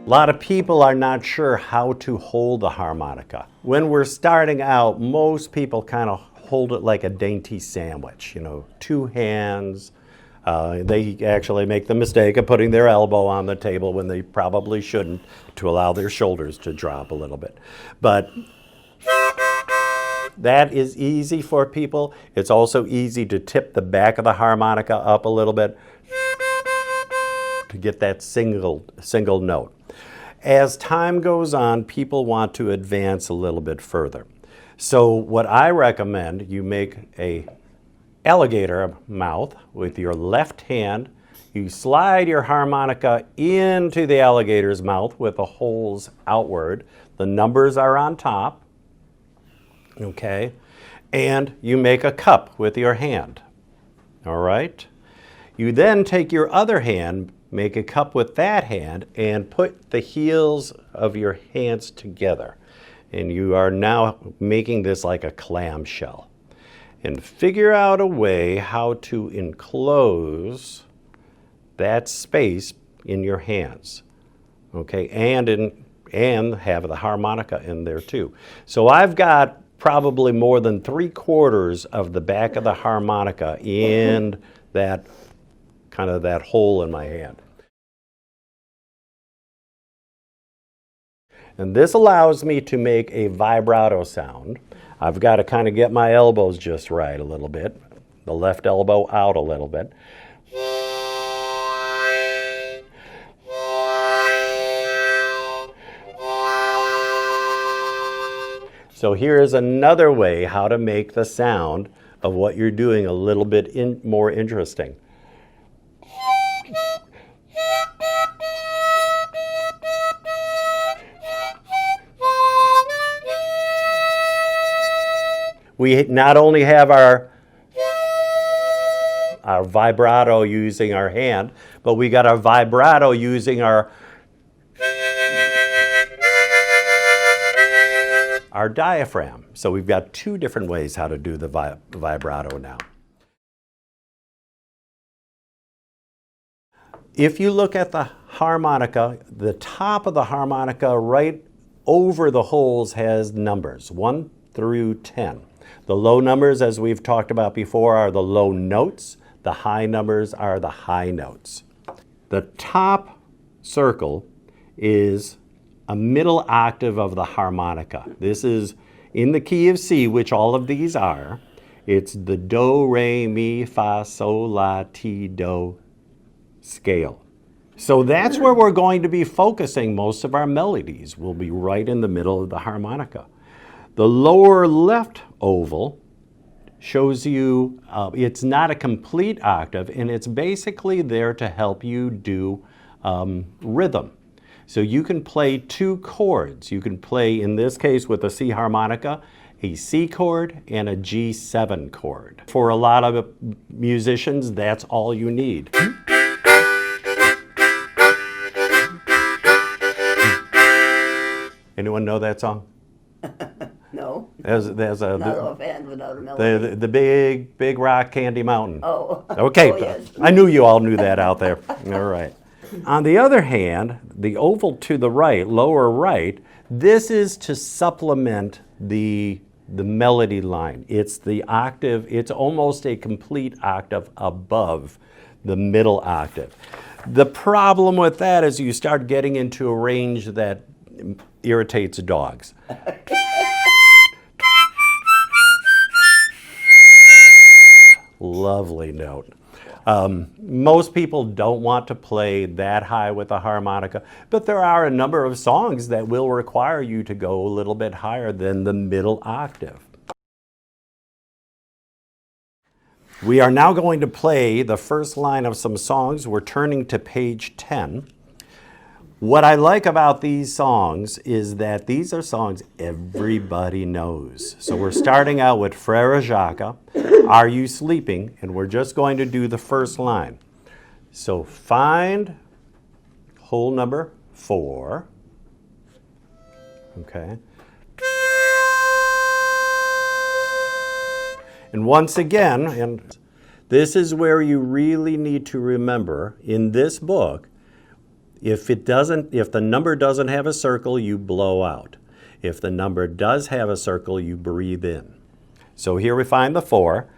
A lot of people are not sure how to hold the harmonica. When we're starting out, most people kind of hold it like a dainty sandwich, you know, two hands. They actually make the mistake of putting their elbow on the table when they probably shouldn't, to allow their shoulders to drop a little bit. But that is easy for people. It's also easy to tip the back of the harmonica up a little bit to get that single note. As time goes on, people want to advance a little bit further. So what I recommend, you make a alligator mouth with your left hand. You slide your harmonica into the alligator's mouth with the holes outward. The numbers are on top, okay? And you make a cup with your hand, all right? You then take your other hand, make a cup with that hand, and put the heels of your hands together. And you are now making this like a clamshell. And figure out a way how to enclose that space in your hands, okay? And have the harmonica in there too. So I've got probably more than 3/4 of the back of the harmonica in that kind of that hole in my hand. And this allows me to make a vibrato sound. I've got to kind of get my elbows just right a little bit, the left elbow out a little bit. So here's another way how to make the sound of what you're doing a little bit more interesting. We not only have our vibrato using our hand, but we got our vibrato using our diaphragm. So we've got two different ways how to do the vibrato now. If you look at the harmonica, the top of the harmonica right over the holes has numbers, 1 through 10. The low numbers, as we've talked about before, are the low notes. The high numbers are the high notes. The top circle is a middle octave of the harmonica. This is in the key of C, which all of these are. It's the do, re, mi, fa, sol, la, ti, do scale. So that's where we're going to be focusing most of our melodies. Will be right in the middle of the harmonica. The lower left oval shows you it's not a complete octave, and it's basically there to help you do rhythm. So you can play two chords. You can play, in this case with a C harmonica, a C chord and a G7 chord. For a lot of musicians, that's all you need. Anyone know that song? No. There's Not offhand without a melody. the big rock Candy Mountain. Oh. Okay, Oh, yes. I knew you all knew that out there. All right. On the other hand, the oval to the right, lower right, this is to supplement the melody line. It's the octave, it's almost a complete octave above the middle octave. The problem with that is you start getting into a range that irritates dogs. Lovely note. Most people don't want to play that high with a harmonica, but there are a number of songs that will require you to go a little bit higher than the middle octave. We are now going to play the first line of some songs. We're turning to page 10. What I like about these songs is that these are songs everybody knows. So we're starting out with Frère Jacques, Are You Sleeping? And we're just going to do the first line. So find hole number 4. Okay. And once again, and this is where you really need to remember, in this book, If the number doesn't have a circle, you blow out. If the number does have a circle, you breathe in. So here we find the 4.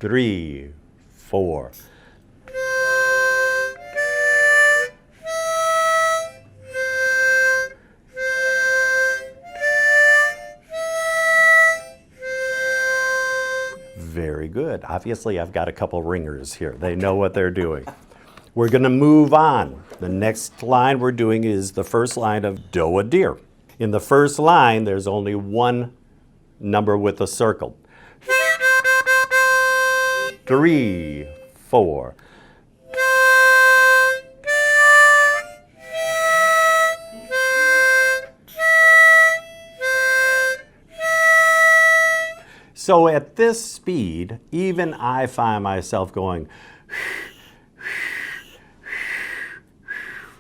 3, 4. Very good. Obviously, I've got a couple ringers here. They know what they're doing. We're going to move on. The next line we're doing is the first line of Doe a Deer. In the first line, there's only one number with a circle. 3, 4. So at this speed, even I find myself going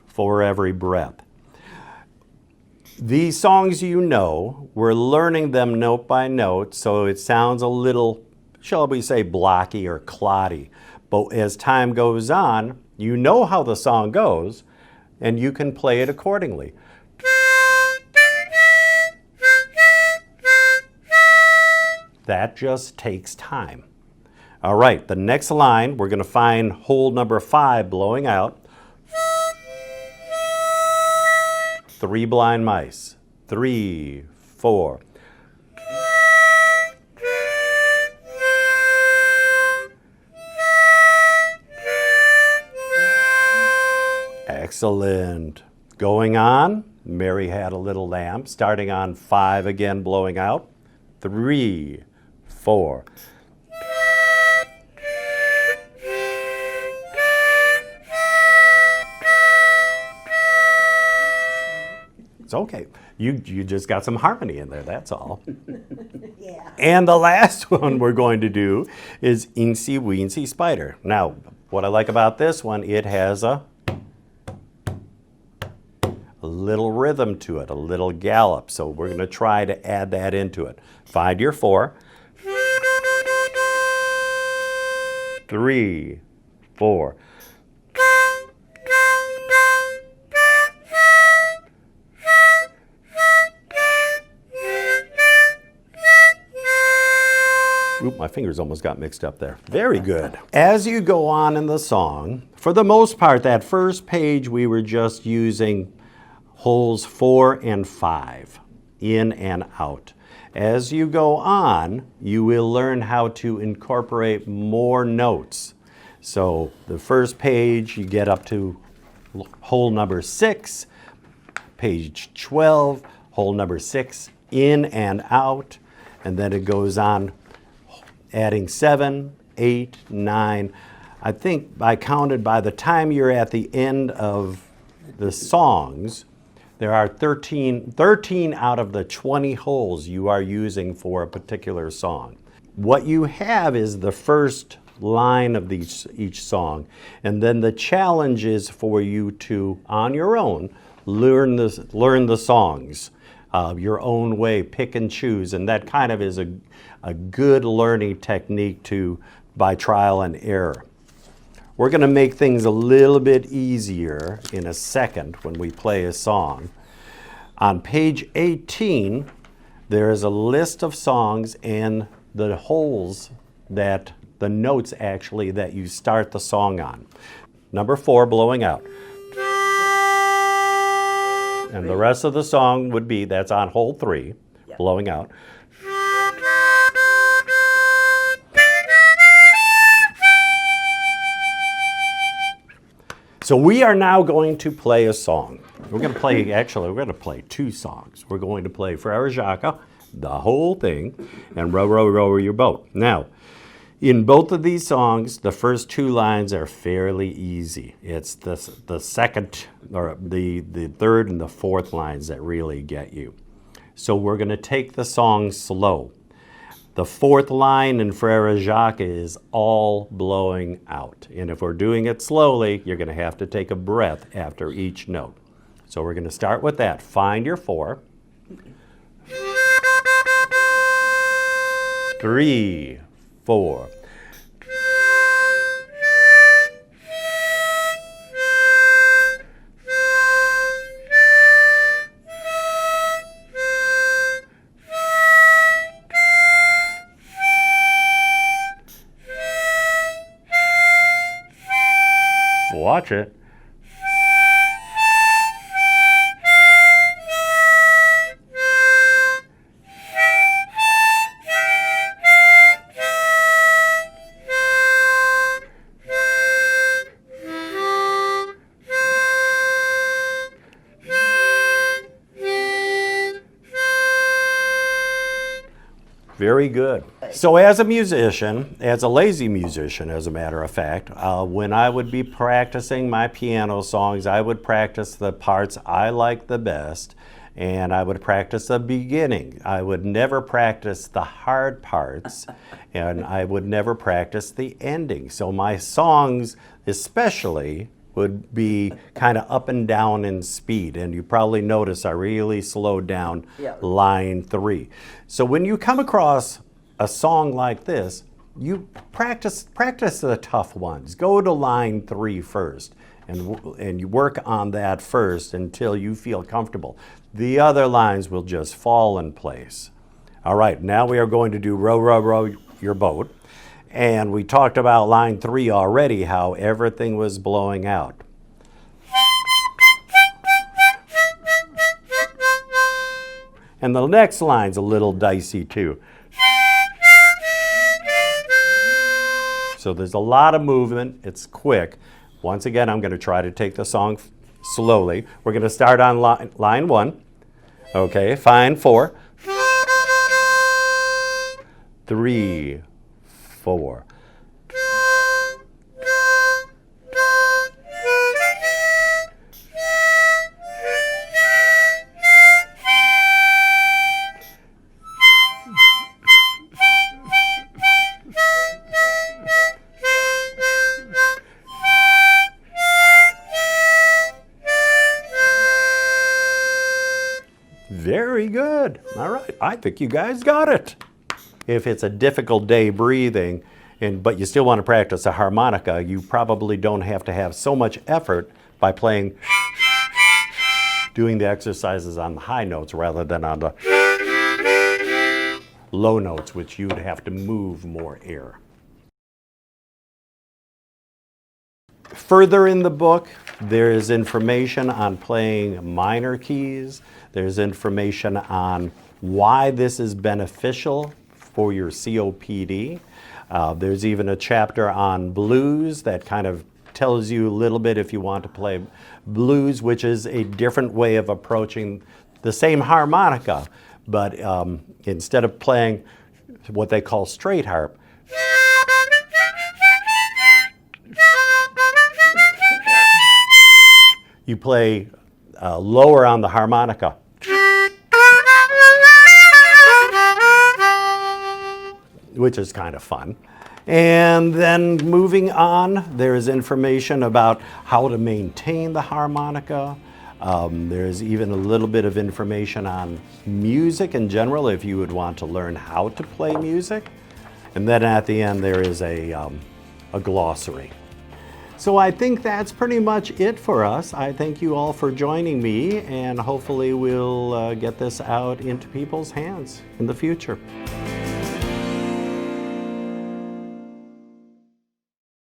for every breath. These songs you know, we're learning them note by note, so it sounds a little, shall we say, blocky or cloddy. But as time goes on, you know how the song goes, and you can play it accordingly. That just takes time. All right, the next line, we're going to find hole number 5 blowing out. 3 blind mice. 3, 4. Excellent. Going on, Mary Had a Little Lamb, starting on 5 again, blowing out. 3, 4. It's okay. You just got some harmony in there, that's all. Yeah. And the last one we're going to do is Incy Weensy Spider. Now, what I like about this one, it has a little rhythm to it, a little gallop. So we're going to try to add that into it. Find your 4. 3, 4. Oop, my fingers almost got mixed up there. Very good. As you go on in the song, for the most part, that first page we were just using holes 4 and 5, in and out. As you go on, you will learn how to incorporate more notes. So the first page, you get up to hole number 6, page 12, hole number 6, in and out, and then it goes on adding 7, 8, 9. I think I counted by the time you're at the end of the songs, there are 13 out of the 20 holes you are using for a particular song. What you have is the first line of each song, and then the challenge is for you to, on your own, learn the songs your own way, pick and choose, and that kind of is a good learning technique by trial and error. We're going to make things a little bit easier in a second when we play a song. On page 18, there is a list of songs and the holes that the notes actually that you start the song on. Number 4, blowing out. And the rest of the song would be, that's on hole 3, yep. Blowing out. So we are now going to play a song. We're going to play 2 songs. We're going to play Frere Jacques, the whole thing, and Row, Row, Row Your Boat. Now, in both of these songs, the first 2 lines are fairly easy. It's the second, or the third and the fourth lines that really get you. So we're going to take the song slow. The 4th line in Frere Jacques is all blowing out. And if we're doing it slowly, you're going to have to take a breath after each note. So we're going to start with that. Find your 4. 3, 4. watch it. Very good. So as a musician, as a lazy musician, as a matter of fact, when I would be practicing my piano songs, I would practice the parts I like the best, and I would practice the beginning. I would never practice the hard parts, and I would never practice the ending. So my songs, especially, would be kind of up and down in speed, and you probably notice I really slowed down line 3. So when you come across a song like this, you practice the tough ones. Go to line 3 first, and you work on that first until you feel comfortable. The other lines will just fall in place. All right, now we are going to do Row, Row, Row Your Boat. And we talked about line 3 already, how everything was blowing out. And the next line's a little dicey too. So there's a lot of movement, it's quick. Once again, I'm going to try to take the song slowly. We're going to start on line 1. Okay, fine, 4. 3, 4. Very good. All right, I think you guys got it. If it's a difficult day breathing, but you still want to practice a harmonica, you probably don't have to have so much effort by playing, doing the exercises on the high notes rather than on the low notes, which you'd have to move more air. Further in the book, there is information on playing minor keys. There's information on why this is beneficial for your COPD. There's even a chapter on blues that kind of tells you a little bit if you want to play blues, which is a different way of approaching the same harmonica, but instead of playing what they call straight harp, you play lower on the harmonica. Which is kind of fun. And then moving on, there is information about how to maintain the harmonica. There's even a little bit of information on music in general if you would want to learn how to play music. And then at the end there is a glossary. So I think that's pretty much it for us. I thank you all for joining me, and hopefully we'll get this out into people's hands in the future.